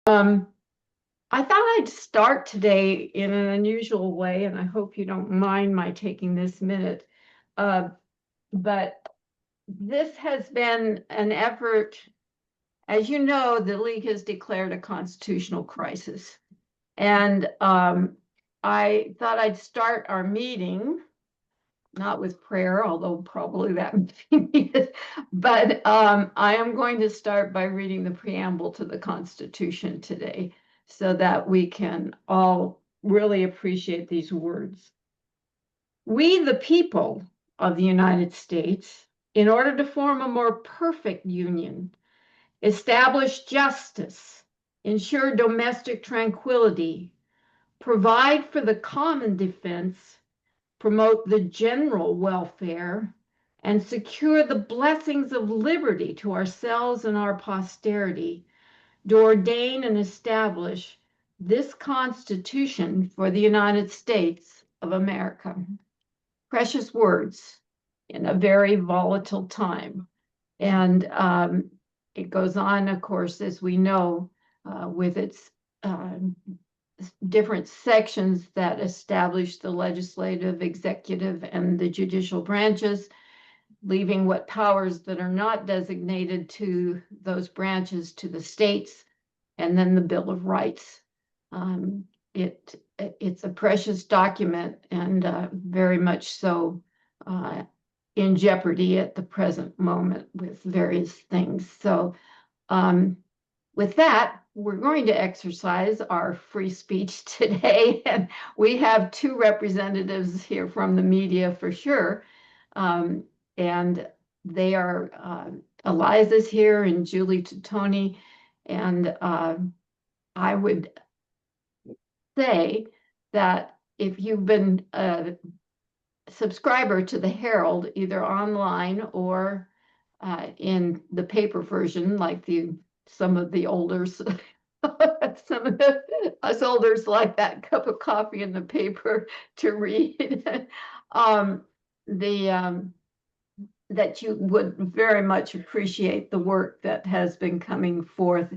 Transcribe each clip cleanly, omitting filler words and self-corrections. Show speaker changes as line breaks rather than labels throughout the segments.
Um, I thought I'd start today in an unusual way, and I hope you don't mind my taking this minute. Uh, but this has been an effort. As you know, the League has declared a constitutional crisis. And I thought I'd start our meeting, not with prayer, although probably that would be needed, but I am going to start by reading the preamble to the Constitution today so that we can all really appreciate these words. We, the people of the United States, in order to form a more perfect union, establish justice, ensure domestic tranquility, provide for the common defense, promote the general welfare, and secure the blessings of liberty to ourselves and our posterity, do ordain and establish this Constitution for the United States of America. Precious words in a very volatile time. And it goes on, of course, as we know, with its uh, different sections that establish the legislative, executive, and the judicial branches, leaving what powers that are not designated to those branches to the states, and then the Bill of Rights. Um, it's a precious document and very much so uh, in jeopardy at the present moment with various things. So um, with that, we're going to exercise our free speech today. And we have two representatives here from the media for sure. Um, and they are Eliza's here and Julie Tony. And I would say that if you've been a subscriber to the Herald, either online or in the paper version, like some of the olders, some of us olders like that cup of coffee in the paper to read. um, the that you would very much appreciate the work that has been coming forth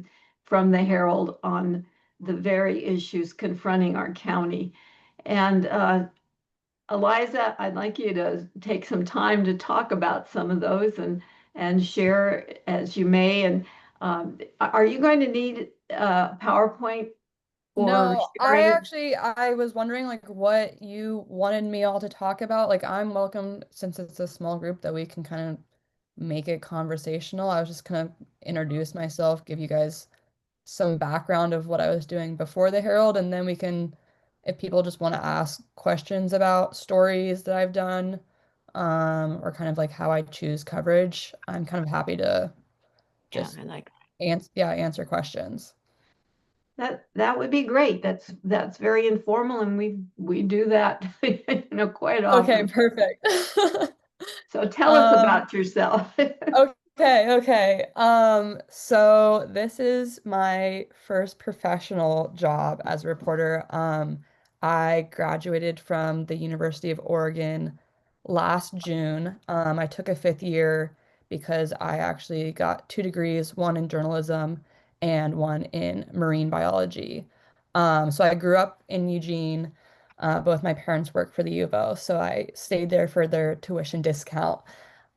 from the Herald on the very issues confronting our county. And Eliza, I'd like you to take some time to talk about some of those and share as you may. And are you going to need PowerPoint or
No,
sharing?
I was wondering like what you wanted me all to talk about. Like I'm welcome since it's a small group that we can kind of make it conversational. I was just kind of introduce myself, give you guys some background of what I was doing before the Herald, and then we can, if people just want to ask questions about stories that I've done, or kind of like how I choose coverage, I'm kind of happy to
Yeah,
just
I like
answer questions.
that. That would be great. That's very informal, and we do that, quite
Okay,
often.
perfect.
So tell us
Um,
about yourself.
okay. So this is my first professional job as a reporter. I graduated from the University of Oregon last June. I took a fifth year because I actually got two degrees, one in journalism and one in marine biology. So I grew up in Eugene. Both my parents work for the U of O, so I stayed there for their tuition discount.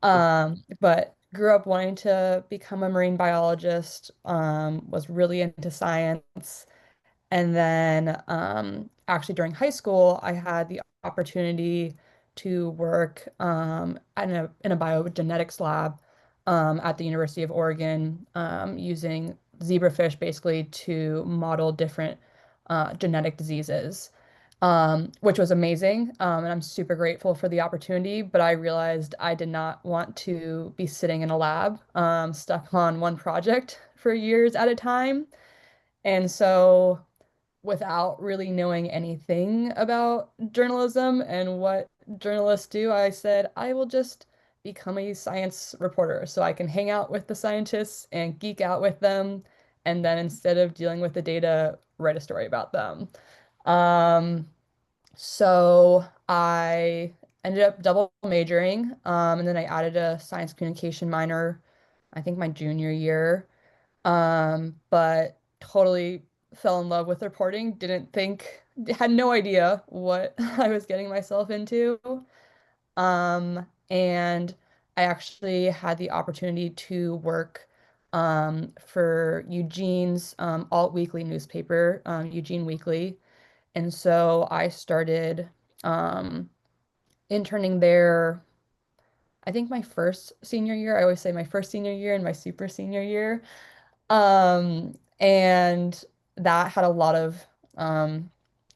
But grew up wanting to become a marine biologist, was really into science. And then actually during high school, I had the opportunity to work in a biogenetics lab at the University of Oregon using zebrafish basically to model different genetic diseases, which was amazing. And I'm super grateful for the opportunity, but I realized I did not want to be sitting in a lab stuck on one project for years at a time. And so without really knowing anything about journalism and what journalists do, I said, I will just become a science reporter so I can hang out with the scientists and geek out with them. And then instead of dealing with the data, write a story about them. Um, so I ended up double majoring, and then I added a science communication minor, I think my junior year. But totally fell in love with reporting, didn't think, had no idea what I was getting myself into. And I actually had the opportunity to work for Eugene's alt weekly newspaper, Eugene Weekly. And so I started um, interning there, I think my first senior year. I always say my first senior year and my super senior year. And that had a lot of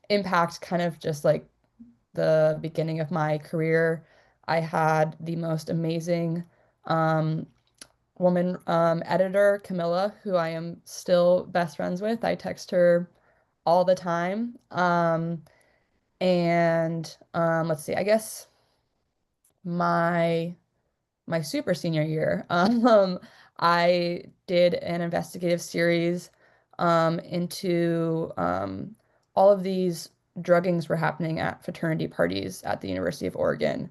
impact, kind of just like the beginning of my career. I had the most amazing um, woman editor, Camilla, who I am still best friends with. I text her all the time. And let's see, I guess my my super senior year, I did an investigative series into all of these druggings were happening at fraternity parties at the University of Oregon.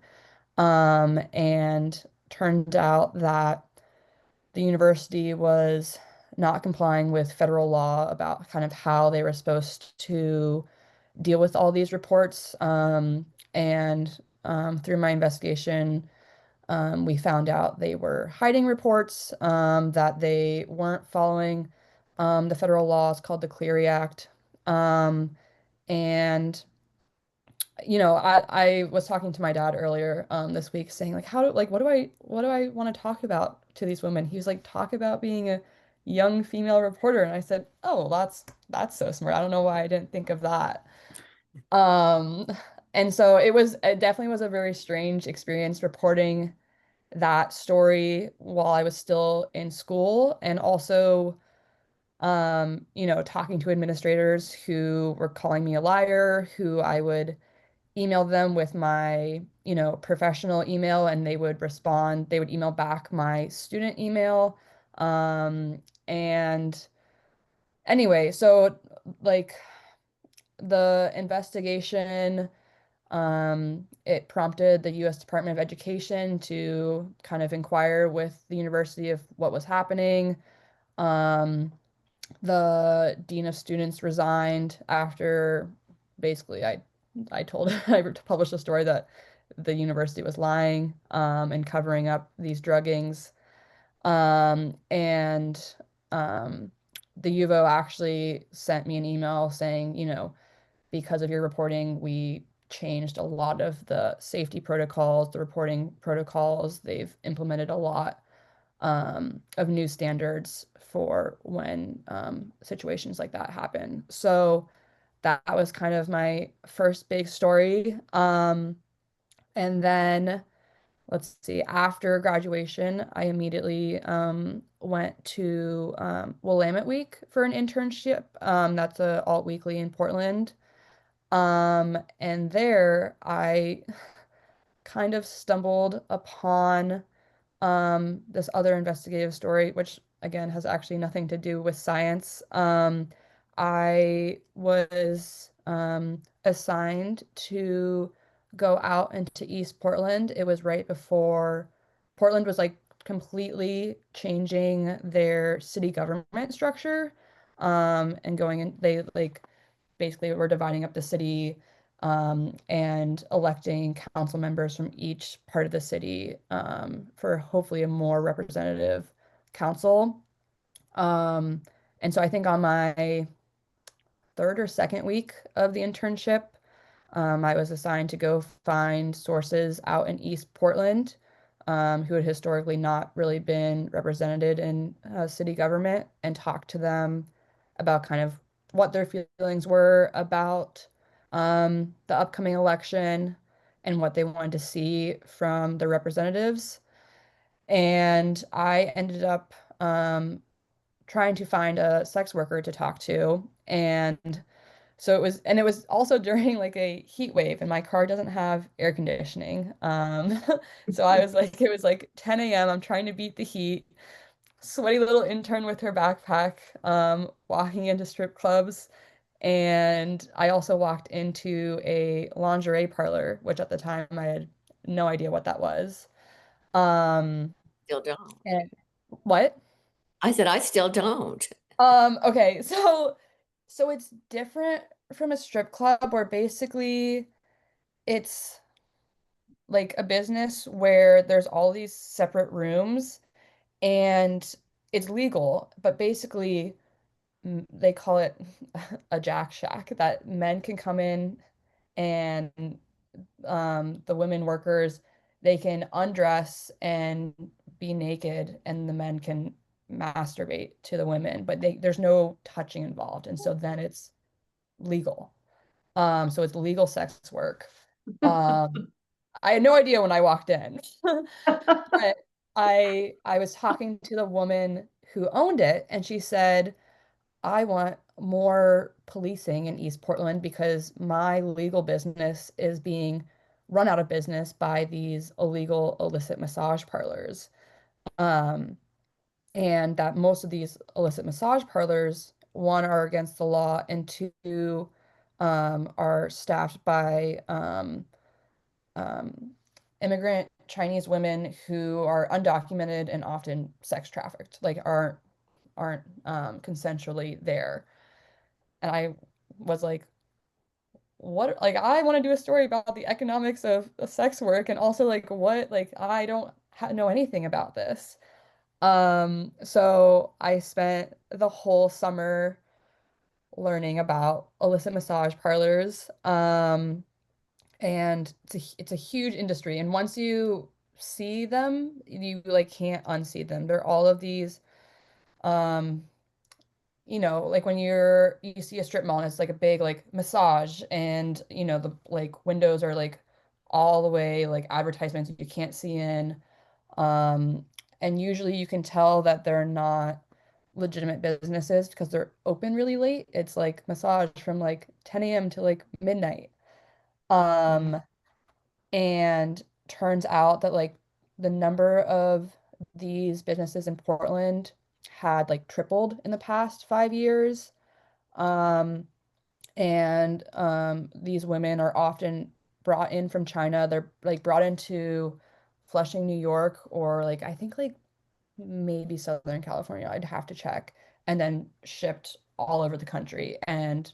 And turned out that the university was not complying with federal law about kind of how they were supposed to deal with all these reports. And through my investigation, we found out they were hiding reports, that they weren't following the federal laws called the Clery Act. Um, and I was talking to my dad earlier this week saying like what do I want to talk about to these women? He was like, talk about being a young female reporter. And I said, oh, that's so smart. I don't know why I didn't think of that. Um, and so it definitely was a very strange experience reporting that story while I was still in school, and also talking to administrators who were calling me a liar, who I would email them with my, professional email, and they would email back my student email. And anyway, so like the investigation, it prompted the U.S. Department of Education to kind of inquire with the university of what was happening. Um, the dean of students resigned after basically I told I published a story that the university was lying and covering up these druggings. And um, the UVO actually sent me an email saying, because of your reporting, we changed a lot of the safety protocols, the reporting protocols. They've implemented a lot of new standards for when situations like that happen. So that was kind of my first big story. And then let's see, after graduation, I immediately went to Willamette Week for an internship. That's a alt weekly in Portland. And there I kind of stumbled upon this other investigative story, which again has actually nothing to do with science. I was assigned to go out into East Portland. It was right before Portland was like completely changing their city government structure, and going in, they like basically were dividing up the city, and electing council members from each part of the city, for hopefully a more representative council. Um, and so I think on my third or second week of the internship, I was assigned to go find sources out in East Portland, who had historically not really been represented in city government, and talk to them about kind of what their feelings were about the upcoming election and what they wanted to see from the representatives. And I ended up trying to find a sex worker to talk to. And it was also during like a heat wave, and my car doesn't have air conditioning. So I was like, it was like 10 a.m. I'm trying to beat the heat, sweaty little intern with her backpack, walking into strip clubs. And I also walked into a lingerie parlor, which at the time I had no idea what that was. Um,
Still don't.
and what?
I said, I still don't.
Okay, so it's different from a strip club where basically it's like a business where there's all these separate rooms and it's legal, but basically they call it a jack shack that men can come in and the women workers they can undress and be naked and the men can masturbate to the women, but there's no touching involved, and so then it's legal. So it's legal sex work. Um, I had no idea when I walked in. But I was talking to the woman who owned it, and she said, I want more policing in East Portland because my legal business is being run out of business by these illegal illicit massage parlors. Um, and that most of these illicit massage parlors, one, are against the law, and two, are staffed by um, immigrant Chinese women who are undocumented and often sex trafficked, like aren't consensually there. And I was like, what? Like, I want to do a story about the economics of sex work and also like what? Like, I don't ha know anything about this. So I spent the whole summer learning about illicit massage parlors. And it's a huge industry. And once you see them, you like can't unsee them. They're all of these, um, like when you see a strip mall and it's like a big like massage and the like windows are like all the way like advertisements you can't see in. Um, and usually you can tell that they're not legitimate businesses because they're open really late. It's like massage from like 10 a.m. to like midnight. Um, and turns out that like the number of these businesses in Portland had like tripled in the past 5 years. Um, and these women are often brought in from China. They're like brought into Flushing, New York, or like I think like maybe Southern California. I'd have to check. And then shipped all over the country. And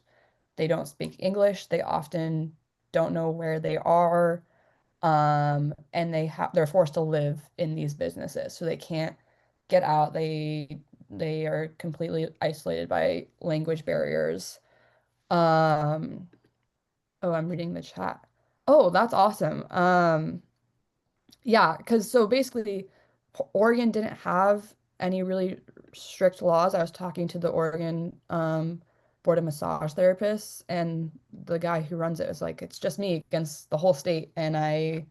they don't speak English. They often don't know where they are. And they're forced to live in these businesses, so they can't get out. They are completely isolated by language barriers. Um, oh, I'm reading the chat. Oh, that's awesome. Yeah, because so basically, Oregon didn't have any really strict laws. I was talking to the Oregon Board of Massage Therapists, and the guy who runs it was like, it's just me against the whole state, and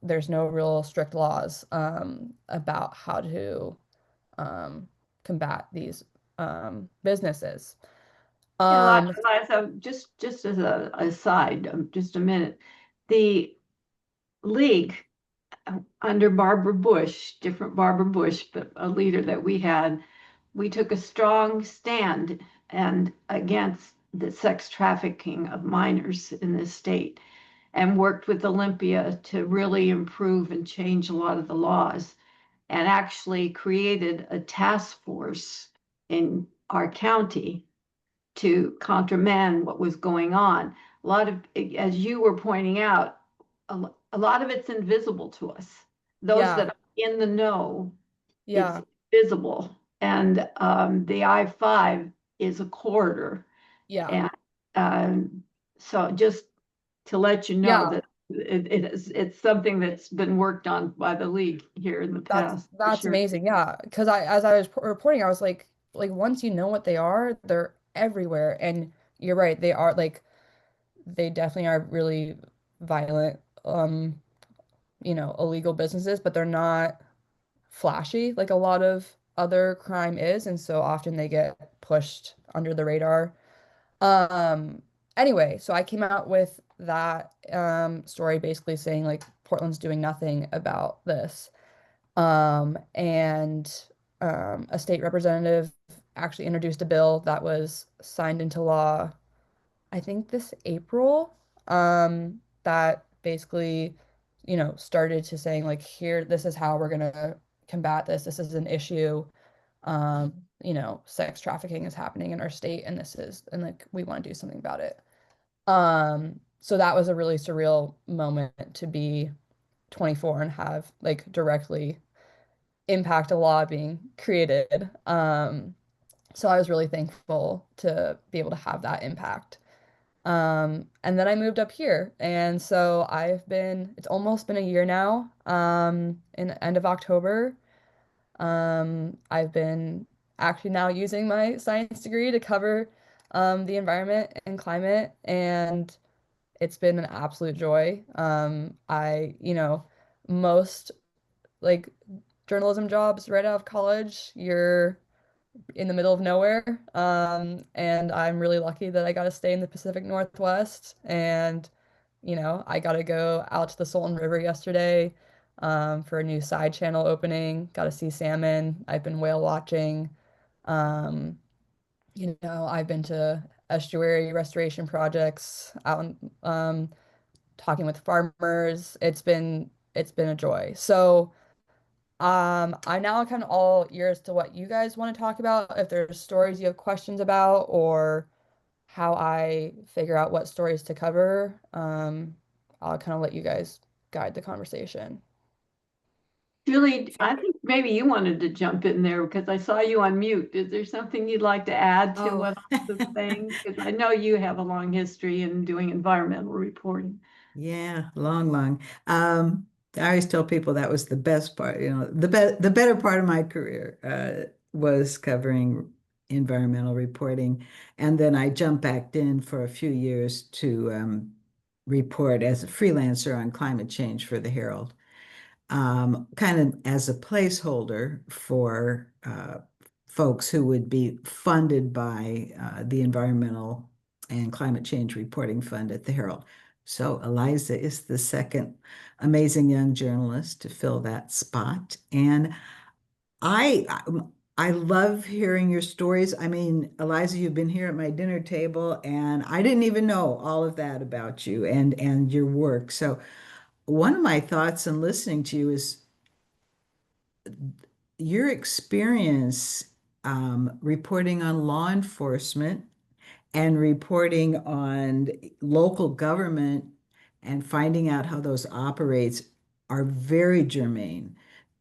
there's no real strict laws about how to um, combat these businesses. Um,
Eliza, just as a aside, just a minute, the league under Barbara Bush, different Barbara Bush, but a leader that we had, we took a strong stand and against the sex trafficking of minors in this state and worked with Olympia to really improve and change a lot of the laws and actually created a task force in our county to countermand what was going on. A lot of, as you were pointing out, a lot of it's invisible to us. Those that
yeah,
are in the know, it's
yeah,
visible. And the I-5 is a corridor.
yeah,
And so just to let you know
yeah.
that it's something that's been worked on by the league here in the
That's
past, for
that's
sure.
amazing. Yeah, because as I was reporting, I was like once you know what they are, they're everywhere. And you're right, they are like they definitely are really violent, illegal businesses, but they're not flashy like a lot of other crime is, and so often they get pushed under the radar. Um, anyway, so I came out with that story basically saying like Portland's doing nothing about this. And a state representative actually introduced a bill that was signed into law, I think this April, that basically, started to saying like, here, this is how we're gonna combat this. This is an issue. sex trafficking is happening in our state and like we want to do something about it. So that was a really surreal moment to be 24 and have like directly impact a law being created. So I was really thankful to be able to have that impact. And then I moved up here. And so it's almost been a year now, in the end of October. I've been actually now using my science degree to cover the environment and climate, and it's been an absolute joy. Most like journalism jobs right out of college, you're in the middle of nowhere. And I'm really lucky that I got to stay in the Pacific Northwest. And, I got to go out to the Salton River yesterday for a new side channel opening. Got to see salmon. I've been whale watching. Um, I've been to estuary restoration projects out talking with farmers. It's been a joy. So I'm now kind of all ears to what you guys want to talk about. If there's stories you have questions about, or how I figure out what stories to cover, I'll kind of let you guys guide the conversation.
Julie, I think maybe you wanted to jump in there because I saw you on mute. Is there something you'd like to add to
Oh,
what I was saying? Because I know you have a long history in doing environmental reporting.
yeah, long, long. I always tell people that was the best part, the better part of my career was covering environmental reporting. And then I jumped back in for a few years to report as a freelancer on climate change for the Herald. Kind of as a placeholder for folks who would be funded by the Environmental and Climate Change Reporting Fund at the Herald. So Eliza is the second amazing young journalist to fill that spot. And I I love hearing your stories. I mean, Eliza, you've been here at my dinner table, and I didn't even know all of that about you and your work. So one of my thoughts in listening to you is your experience reporting on law enforcement and reporting on local government and finding out how those operates are very germane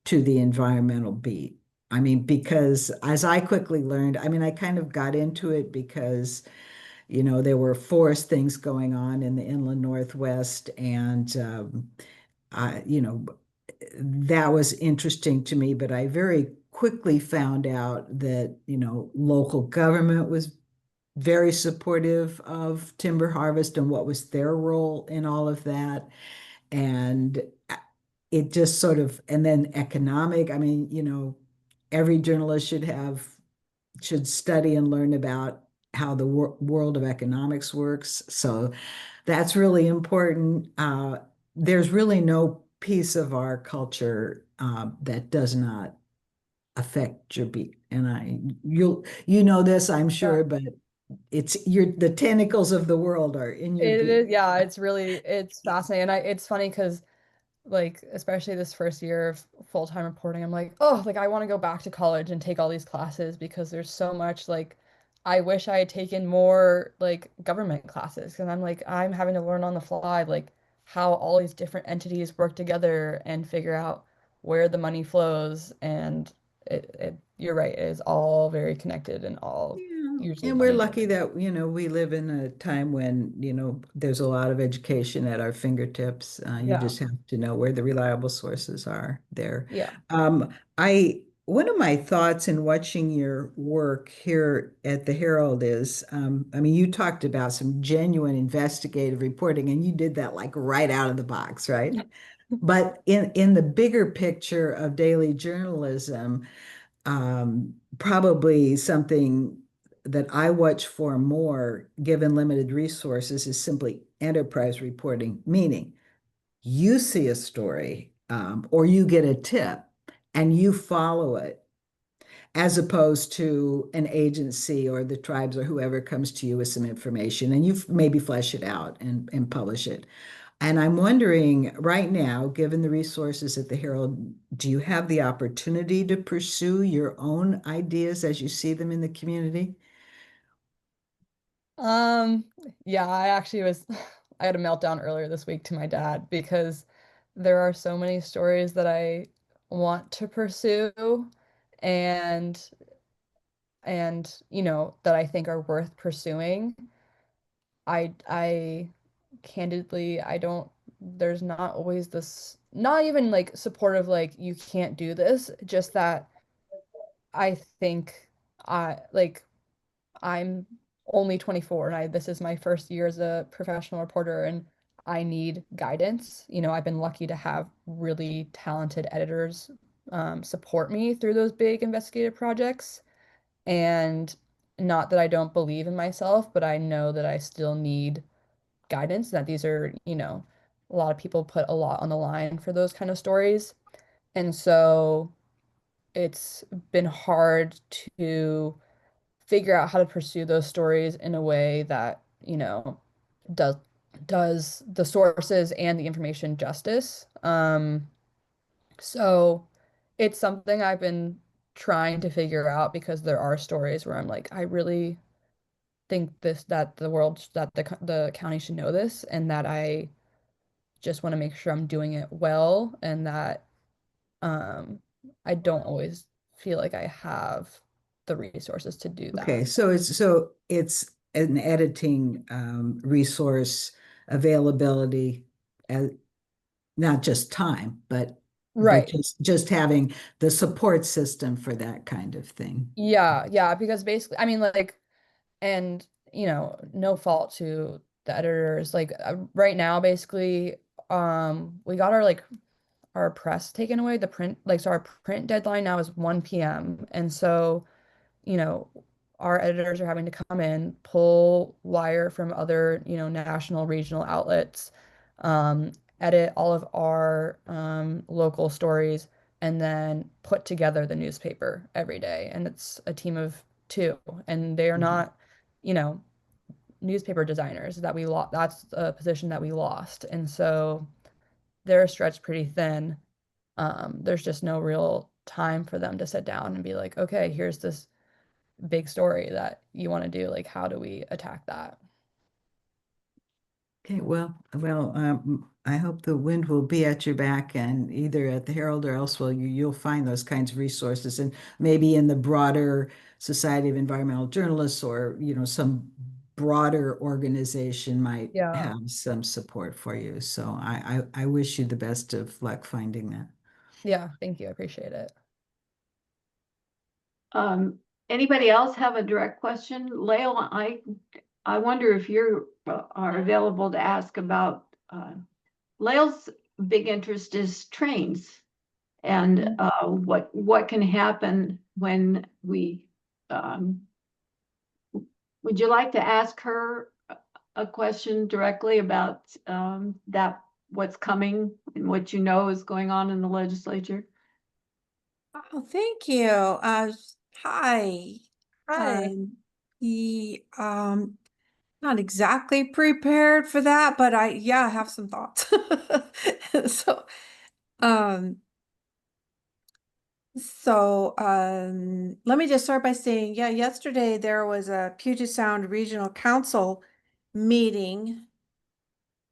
to the environmental beat. I mean, because as I quickly learned, I mean, I kind of got into it because, there were forest things going on in the inland Northwest, and I, that was interesting to me, but I very quickly found out that, local government was very supportive of timber harvest and what was their role in all of that. And it just sort of, and then economic, I mean, every journalist should study and learn about how the world of economics works. So that's really important. There's really no piece of our culture that does not affect your beat. And you know this, I'm
Yeah.
sure, but the tentacles of the world are in your
It
beat.
is, yeah, it's fascinating. It's funny because like especially this first year of full-time reporting, I'm like, oh, like I want to go back to college and take all these classes because there's so much like I wish I had taken more like government classes because I'm like I'm having to learn on the fly like how all these different entities work together and figure out where the money flows, and you're right, it is all very connected and all
Yeah,
usually
and we're
money
lucky
driven.
that, we live in a time when, there's a lot of education at our fingertips. You
Yeah.
just have to know where the reliable sources are there.
Yeah.
One of my thoughts in watching your work here at the Herald is, I mean, you talked about some genuine investigative reporting, and you did that like right out of the box, right? But in the bigger picture of daily journalism, probably something that I watch for more, given limited resources, is simply enterprise reporting, meaning you see a story or you get a tip and you follow it, as opposed to an agency or the tribes or whoever comes to you with some information and you maybe flesh it out and publish it. And I'm wondering right now, given the resources at the Herald, do you have the opportunity to pursue your own ideas as you see them in the community?
Um, yeah, I actually was I had a meltdown earlier this week to my dad because there are so many stories that I want to pursue and that I think are worth pursuing. I candidly I don't there's not always this not even like supportive like you can't do this, just that I think I'm only 24 and this is my first year as a professional reporter and I need guidance. I've been lucky to have really talented editors support me through those big investigative projects. And not that I don't believe in myself, but I know that I still need guidance, that these are, a lot of people put a lot on the line for those kind of stories. And so it's been hard to figure out how to pursue those stories in a way that, does does the sources and the information justice. So it's something I've been trying to figure out because there are stories where I'm like, I really think that the world that the county should know this, and that I just want to make sure I'm doing it well, and that um I don't always feel like I have the resources to do
Okay,
that.
so it's an editing resource availability, uh, not just time, but
Right.
just having the support system for that kind of thing.
Yeah, yeah, because basically, I mean, like, and no fault to the editors. Like right now, basically, we got our press taken away. The print, like, so our print deadline now is 1 p.m. And so, you know, our editors are having to come in, pull wire from other, national, regional outlets, um, edit all of our local stories, and then put together the newspaper every day. And it's a team of two, and they are
Mhm.
not, you know, newspaper designers that we lost. That's a position that we lost. And so they're stretched pretty thin. There's just no real time for them to sit down and be like, okay, here's this big story that you want to do. Like, how do we attack that?
Okay, well, I hope the wind will be at your back, and either at the Herald or elsewhere, you'll find those kinds of resources, and maybe in the broader Society of Environmental Journalists, or some broader organization might
Yeah.
have some support for you. So I wish you the best of luck finding that.
Yeah. Thank you. I appreciate it.
Um, Anybody else have a direct question? Lael, I wonder if you are available to ask about, Lael's big interest is trains and
Mhm.
what can happen when um, would you like to ask her a question directly about that, what's coming and what you know is going on in the legislature?
Oh, thank you. Hi.
Hi.
He not exactly prepared for that, but yeah, I have some thoughts. So, um, let me just start by saying, yeah, yesterday there was a Puget Sound Regional Council meeting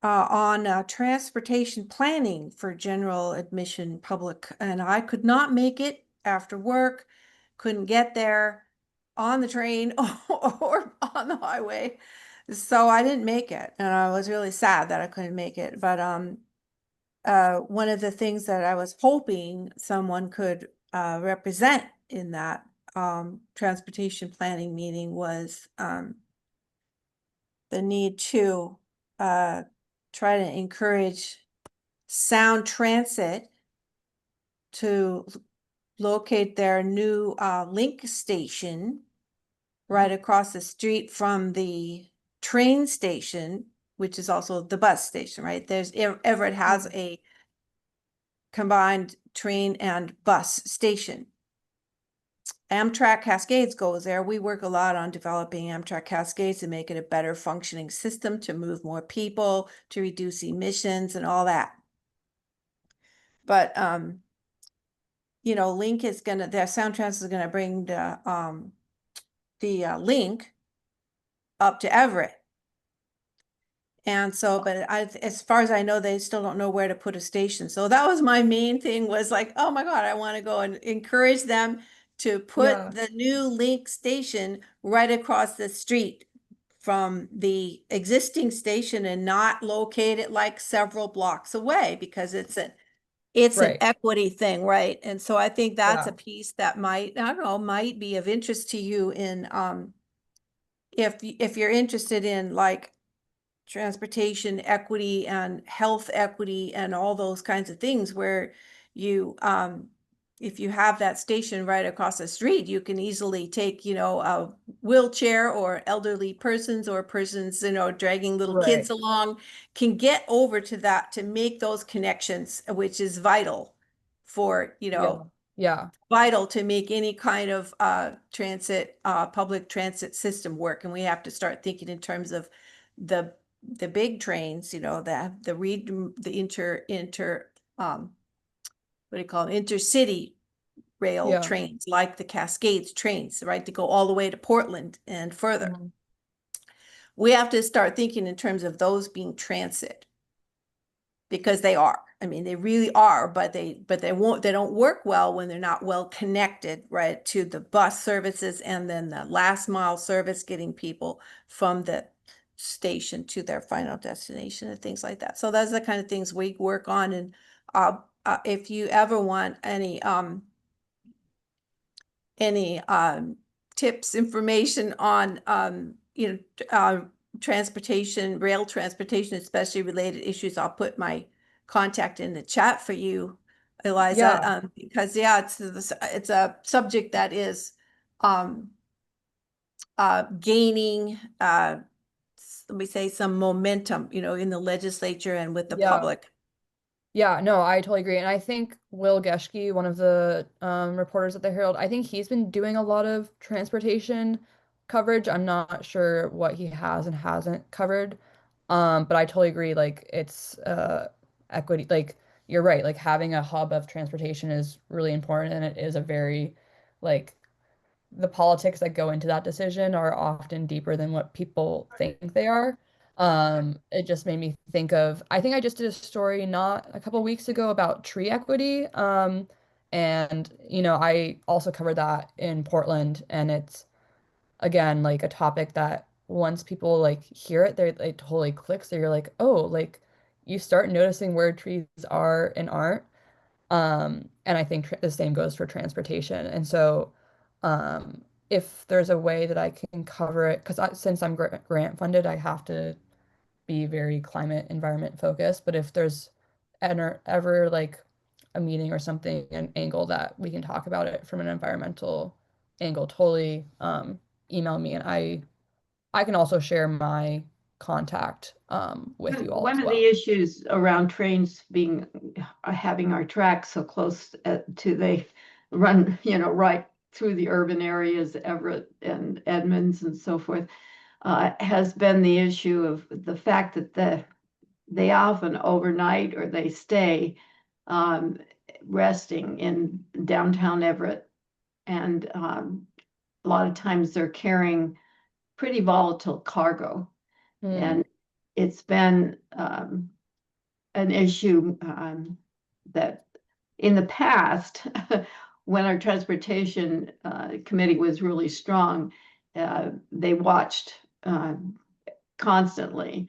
on transportation planning for general admission public, and I could not make it after work, couldn't get there on the train or on the highway, so I didn't make it, and I was really sad that I couldn't make it. But one of the things that I was hoping someone could represent in that transportation planning meeting was the need to uh, try to encourage Sound Transit to locate their new link station right across the street from the train station, which is also the bus station, right? Everett has a combined train and bus station. Amtrak Cascades goes there. We work a lot on developing Amtrak Cascades to make it a better functioning system, to move more people, to reduce emissions and all that. But Link is gonna, their Sound Trans is gonna bring the Link up to Everett. And so, but as far as I know, they still don't know where to put a station. So that was my main thing, was like, oh my God, I want to go and encourage them to put the new Link station right across the street from the existing station and not locate it like several blocks away, because it's an
Right.
equity thing, right? And so I think that's
Yeah.
a piece that might, I don't know, might be of interest to you in if you're interested in like transportation equity and health equity and all those kinds of things, where you if you have that station right across the street, you can easily take, a wheelchair, or elderly persons, or persons, dragging little kids
Right.
along, can get over to that, to make those connections, which is vital for,
Yeah. Yeah.
vital to make any kind of public transit system work. And we have to start thinking in terms of the big trains, what do you call them, intercity rail
Yeah.
trains, like the Cascades trains, right, to go all the way to Portland and further.
Mhm.
We have to start thinking in terms of those being transit, because they are. I mean, they really are, but they don't work well when they're not well connected, right, to the bus services, and then the last mile service, getting people from the station to their final destination and things like that. So those are the kind of things we work on. And if you ever want any tips, information on transportation, rail transportation, especially related issues, I'll put my contact in the chat for you, Eliza.
Yeah.
Because it's a subject that is gaining let me say, some momentum, in the legislature and with the
Yeah.
public.
Yeah, no, I totally agree. And I think Will Geschke, one of the reporters at the Herald, I think he's been doing a lot of transportation coverage. I'm not sure what he has and hasn't covered. But I totally agree. Like it's equity, like you're right, like having a hub of transportation is really important, and it is a very like the politics that go into that decision are often deeper than what people think they are. It just made me think of, I think I just did a story not a couple weeks ago about tree equity. And I also covered that in Portland, and it's again like a topic that once people like hear it, it totally clicks. So you're like, oh, like you start noticing where trees are and aren't. And I think the same goes for transportation. And so, if there's a way that I can cover it, because since I'm grant funded, I have to be very climate environment focused. But if there's ever like a meeting or something, an angle that we can talk about it from an environmental angle, totally email me, and I can also share my contact with you all
One
as
of the
well.
issues around trains being having our tracks so close to they run, right through the urban areas, Everett and Edmonds and so forth, has been the issue of the fact that they often overnight or they stay um, resting in downtown Everett, and a lot of times they're carrying pretty volatile cargo,
Hmm.
and it's been an issue that in the past, when our transportation committee was really strong, they watched constantly.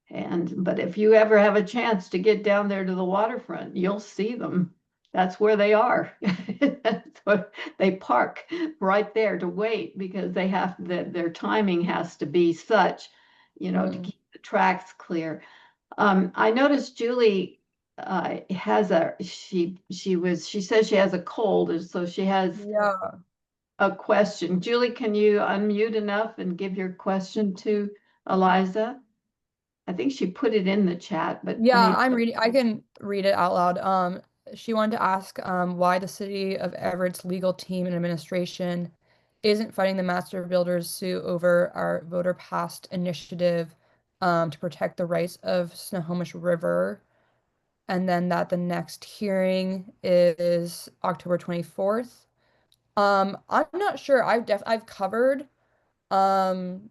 But if you ever have a chance to get down there to the waterfront, you'll see them. That's where they are. That's what they park right there to wait, because their timing has to be such, to
Hmm.
keep the tracks clear. I noticed Julie she says she has a cold, and so she has
Yeah.
a question. Julie, can you unmute enough and give your question to Eliza? I think she put it in the chat, but
Yeah,
maybe.
I'm reading. I can read it out loud. she wanted to ask why the city of Everett's legal team and administration isn't fighting the master builders suit over our voter passed initiative to protect the rights of Snohomish River, and then that the next hearing is October 24th. I'm not sure. I've covered that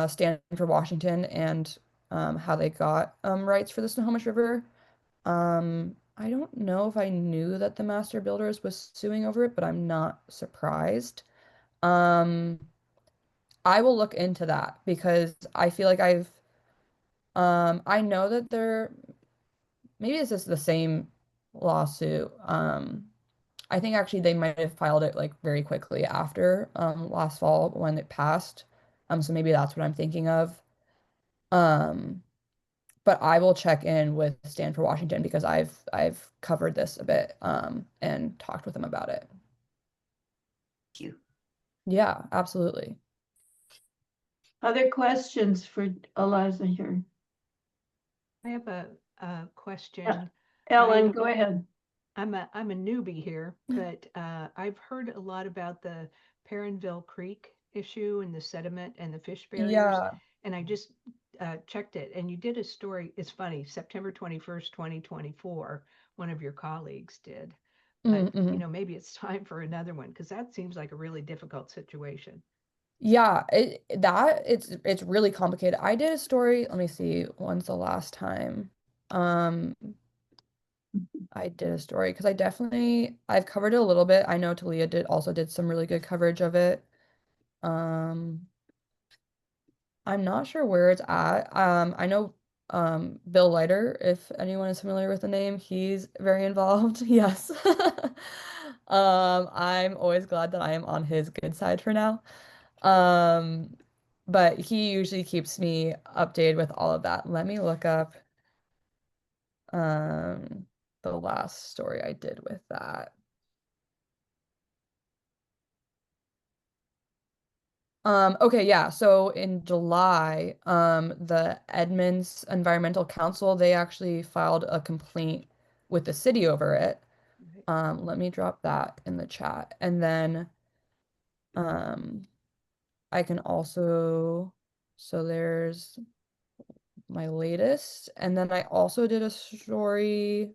stand for Washington and how they got rights for the Snohomish River. I don't know if I knew that the Master Builders was suing over it, but I'm not surprised. Um, I will look into that because I feel like I know that maybe it's just the same lawsuit. I think actually they might have filed it like very quickly after last fall when it passed. So maybe that's what I'm thinking of. Um, but I will check in with Stand for Washington because I've covered this a bit and talked with them about it.
Thank you.
Yeah, absolutely.
Other questions for Eliza here?
I have a question.
Ellen, go ahead.
I'm a newbie here, but I've heard a lot about the Perrineville Creek issue and the sediment and the fish barriers.
Yeah.
And I just checked it, and you did a story. It's funny, September 21st, 2024, one of your colleagues did. But maybe it's time for another one because that seems like a really difficult situation.
Yeah, it's really complicated. I did a story, let me see, when's the last time? I did a story because I've covered it a little bit. I know Talia did some really good coverage of it. I'm not sure where it's at. I know Bill Leiter, if anyone is familiar with the name, he's very involved. Yes. I'm always glad that I am on his good side for now. But he usually keeps me updated with all of that. Let me look up the last story I did with that. Okay, yeah. So in July, the Edmonds Environmental Council, they actually filed a complaint with the city over it. Let me drop that in the chat. And then I can also, so there's my latest, and then I also did a story,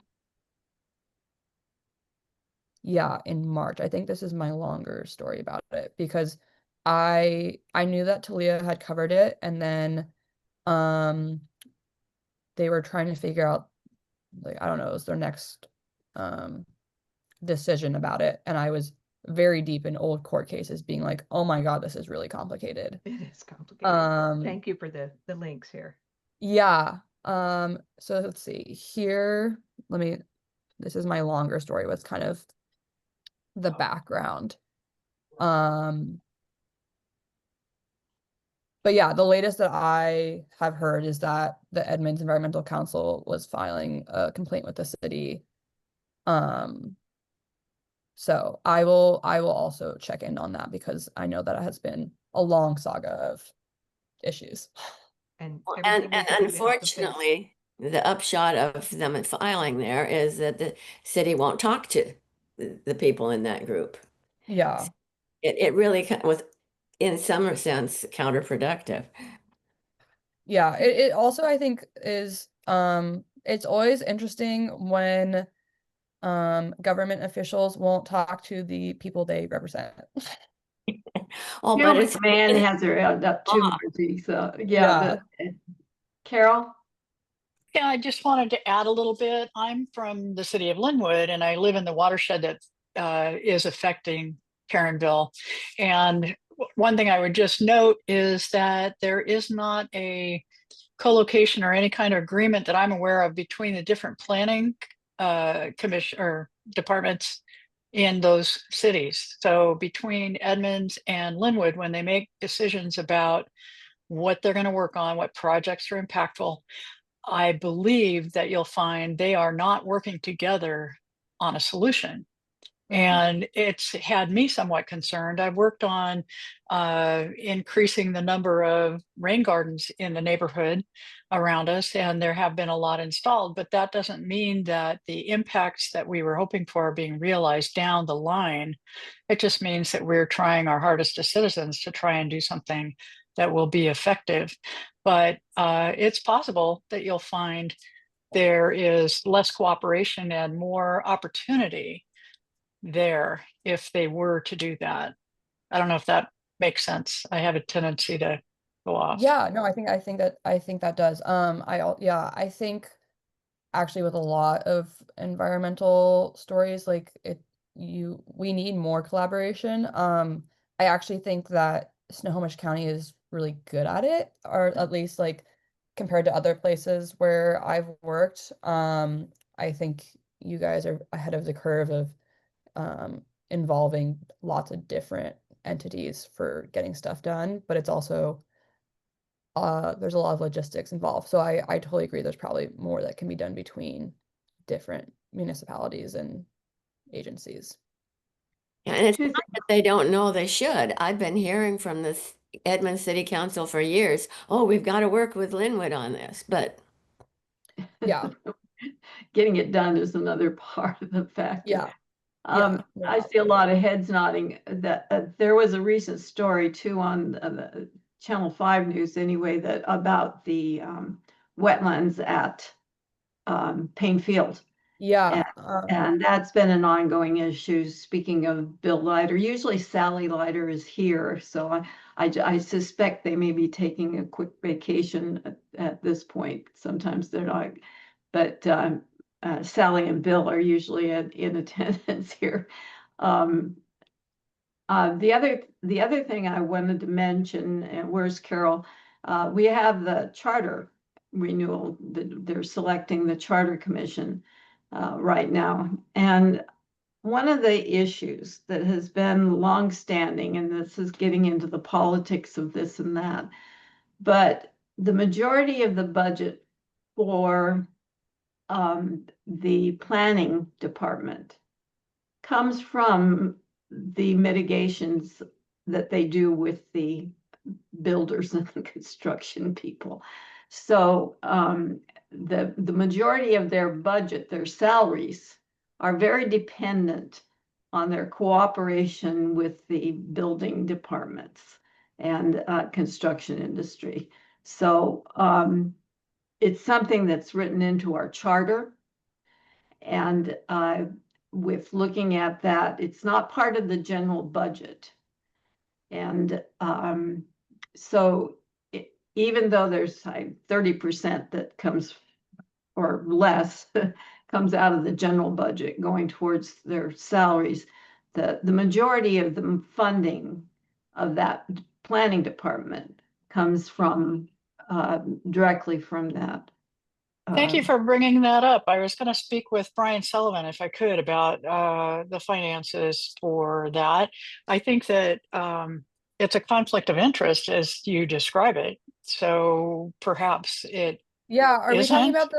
yeah, in March. I think this is my longer story about it because I knew that Talia had covered it, and then they were trying to figure out, like, I don't know, it was their next decision about it, and I was very deep in old court cases being like, oh my God, this is really complicated.
It is complicated. Thank you for the links here.
Yeah. So let's see here. This is my longer story with kind of the background. But yeah, the latest that I have heard is that the Edmonds Environmental Council was filing a complaint with the city. So I will also check in on that because I know that it has been a long saga of issues.
And
Unfortunately, the upshot of them filing there is that the city won't talk to the people in that group.
Yeah.
It really was, in some sense, counterproductive.
Yeah, it also I think is it's always interesting when government officials won't talk to the people they represent.
Oh,
Carol
but it's
McMahon has her hand up too, Margie, so yeah. Carol?
Yeah, I just wanted to add a little bit. I'm from the city of Linwood, and I live in the watershed that is affecting Perrineville. And one thing I would just note is that there is not a co-location or any kind of agreement that I'm aware of between the different planning commission or departments in those cities. So between Edmonds and Linwood, when they make decisions about what they're going to work on, what projects are impactful, I believe that you'll find they are not working together on a solution. And it's had me somewhat concerned. I've worked on increasing the number of rain gardens in the neighborhood around us, and there have been a lot installed, but that doesn't mean that the impacts that we were hoping for are being realized down the line. It just means that we're trying our hardest as citizens to try and do something that will be effective. But it's possible that you'll find there is less cooperation and more opportunity there if they were to do that. I don't know if that makes sense. I have a tendency to go off.
Yeah, no, I think that does. Yeah, I think actually with a lot of environmental stories, like we need more collaboration. I actually think that Snohomish County is really good at it, or at least like compared to other places where I've worked. I think you guys are ahead of the curve of involving lots of different entities for getting stuff done, but it's also there's a lot of logistics involved. So I totally agree. There's probably more that can be done between different municipalities and agencies.
Yeah, and it's not that they don't know they should. I've been hearing from the Edmond City Council for years, oh, we've got to work with Linwood on this, but
Yeah.
Getting it done is another part of the factor.
Yeah.
I see a lot of heads nodding. That there was a recent story too on the Channel 5 News anyway, that about the wetlands at Payne Field.
Yeah.
And that's been an ongoing issue. Speaking of Bill Leiter, usually Sally Leiter is here, so I suspect they may be taking a quick vacation at this point. Sometimes they're not, but Sally and Bill are usually in attendance here. The other thing I wanted to mention, and where's Carol? We have the charter renewal. They're selecting the charter commission right now, and one of the issues that has been longstanding, and this is getting into the politics of this and that, but the majority of the budget for the planning department comes from the mitigations that they do with the builders and the construction people. So the majority of their budget, their salaries, are very dependent on their cooperation with the building departments and construction industry. So it's something that's written into our charter. And with looking at that, it's not part of the general budget. And so even though there's 30% that comes or less comes out of the general budget going towards their salaries, the majority of the funding of that planning department comes from directly from that.
Thank you for bringing that up. I was going to speak with Brian Sullivan, if I could, about the finances for that. I think that it's a conflict of interest as you describe it. So perhaps it
are we talking
isn't.
about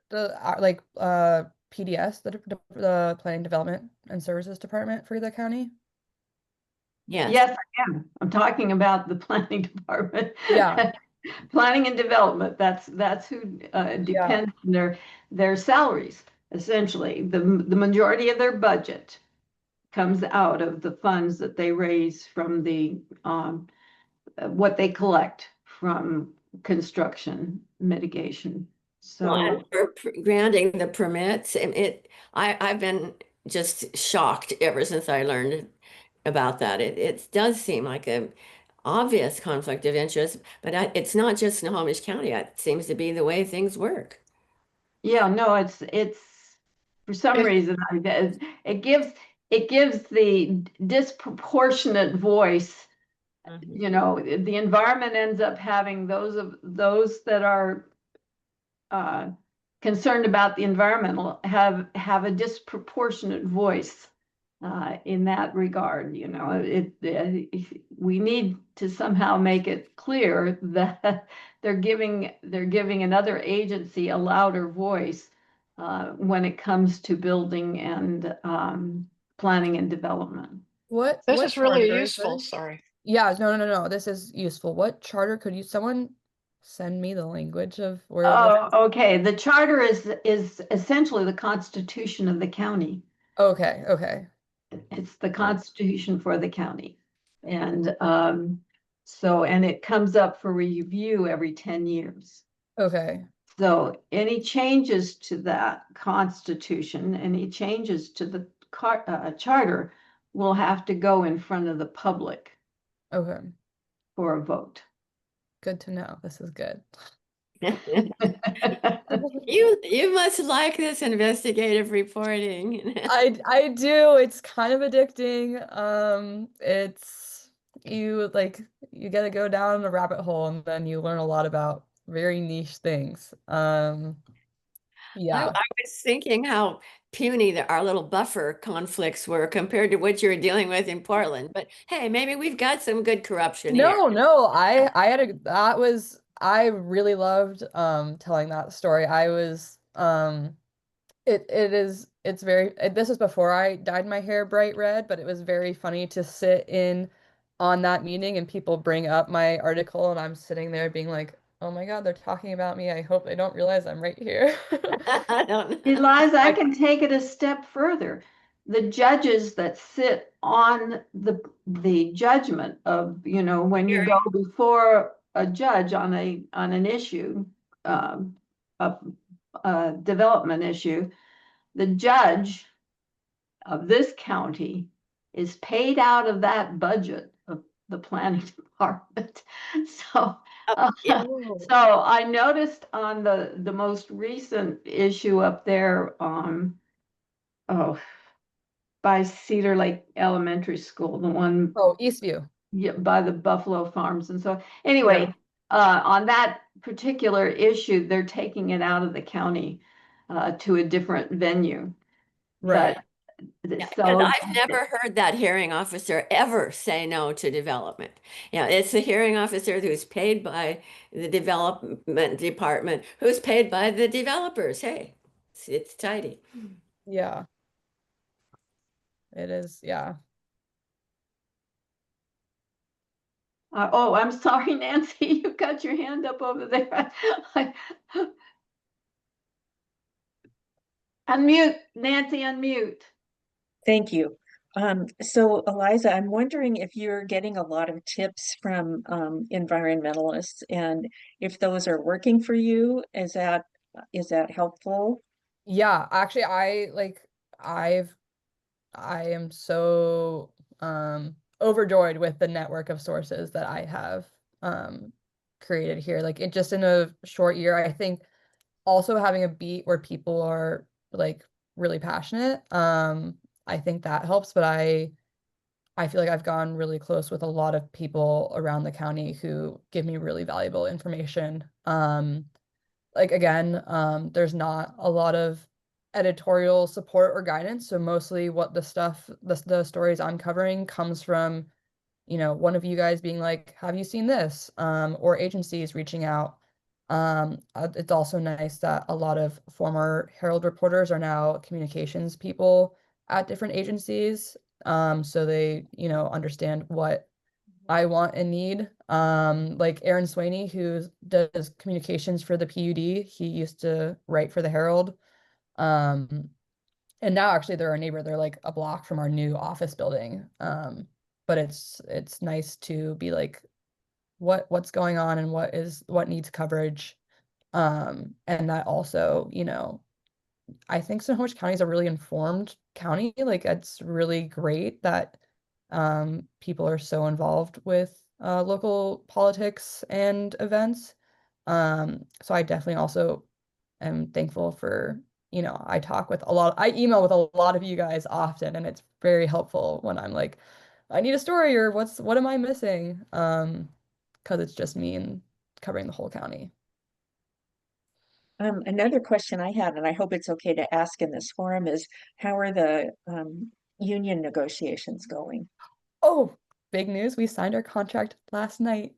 the like PDS, the Planning Development and Services Department for the county?
yes,
I am. I'm talking about the planning department.
Yeah.
Planning and development, that's who depends on their salaries, essentially. The majority of their budget comes out of the funds that they raise from the what they collect from construction mitigation. So
well, for granting the permits, I've been just shocked ever since I learned about that. It does seem like a obvious conflict of interest, but it's not just Snohomish County. It seems to be the way things work.
yeah, no, it's for some reason it gives the disproportionate voice. You know, the environment ends up having those that are concerned about the environmental have a disproportionate voice in that regard. You know, we need to somehow make it clear that they're giving another agency a louder voice when it comes to building and planning and development.
What
This
what
is really
charter is
useful.
this?
Sorry.
Yeah, no. This is useful. What charter could you someone send me the language of where this?
Oh, okay. The charter is essentially the constitution of the county.
Okay.
It's the constitution for the county. And and it comes up for review every 10 years.
Okay.
So any changes to that constitution, any changes to the charter will have to go in front of the public
Okay.
for a vote.
Good to know. This is good.
You must like this investigative reporting.
I do. It's kind of addicting. It's you gotta go down a rabbit hole and then you learn a lot about very niche things.
I
Yeah.
was thinking how puny our little buffer conflicts were compared to what you're dealing with in Portland. But hey, maybe we've got some good corruption here.
No. I had a that was I really loved telling that story. I was it's very this is before I dyed my hair bright red, but it was very funny to sit in on that meeting and people bring up my article and I'm sitting there being like, "Oh my God, they're talking about me. I hope they don't realize I'm right here."
I don't know.
Eliza, I
I
can take it a step further. The judges that sit on the judgment of, when you go before a judge on an issue, um, a development issue, the judge of this county is paid out of that budget of the planning department. So,
Yeah.
so I noticed on the most recent issue up there, oh, by Cedar Lake Elementary School, the one
Oh, Eastview.
by the Buffalo Farms. And so anyway, on that particular issue, they're taking it out of the county to a different venue.
Right.
Yeah,
So
and I've never heard that hearing officer ever say no to development. Yeah, it's the hearing officer who's paid by the development department, who's paid by the developers. Hey, it's tidy.
Yeah. It is, yeah.
I'm sorry, Nancy, you've got your hand up over there. Unmute, Nancy, unmute.
Thank you. So Eliza, I'm wondering if you're getting a lot of tips from environmentalists and if those are working for you, is that helpful?
Yeah, actually I am so overjoyed with the network of sources that I have created here. Like it just in a short year, I think also having a beat where people are like really passionate, I think that helps, but I feel like I've gone really close with a lot of people around the county who give me really valuable information. Like again, there's not a lot of editorial support or guidance, so mostly what the stories I'm covering comes from, one of you guys being like, have you seen this? Or agencies reaching out. It's also nice that a lot of former Herald reporters are now communications people at different agencies. So they, understand what I want and need. Like Aaron Swaney, who does communications for the PUD, he used to write for the Herald. Um, and now actually they're our neighbor. They're like a block from our new office building. But it's nice to be like, what's going on and what needs coverage. And that also, I think Snohomish County is a really informed county. Like it's really great that people are so involved with local politics and events. So I definitely also am thankful for, I email with a lot of you guys often, and it's very helpful when I'm like, I need a story or what am I missing? Because it's just me and covering the whole county.
Another question I had, and I hope it's okay to ask in this forum, is how are the union negotiations going?
Oh, big news. We signed our contract last night.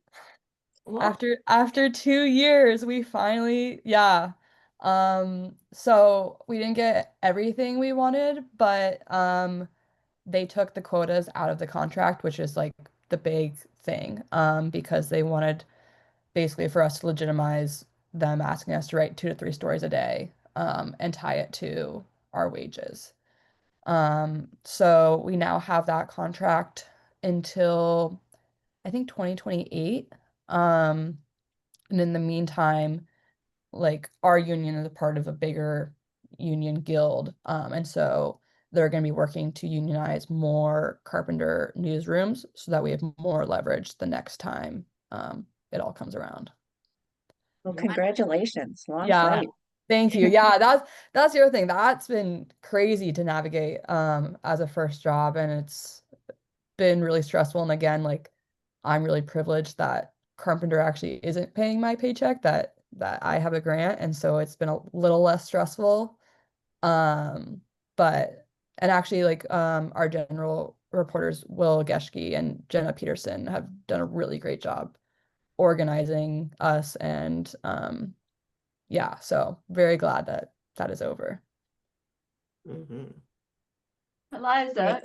Well,
After 2 years, we finally, yeah. So we didn't get everything we wanted, but they took the quotas out of the contract, which is like the big thing, because they wanted basically for us to legitimize them asking us to write 2 to 3 stories a day, and tie it to our wages. So we now have that contract until I think 2028. And in the meantime, like our union is a part of a bigger union guild. And so they're going to be working to unionize more carpenter newsrooms so that we have more leverage the next time it all comes around.
Well, congratulations. Long
Yeah,
flight.
thank you. Yeah, that's the other thing. That's been crazy to navigate as a first job, and it's been really stressful. And again, like I'm really privileged that Carpenter actually isn't paying my paycheck, that I have a grant, and so it's been a little less stressful. But and actually like our general reporters Will Geschke and Jenna Peterson have done a really great job organizing us, and yeah, so very glad that that is over.
Mhm.
Eliza,
Great.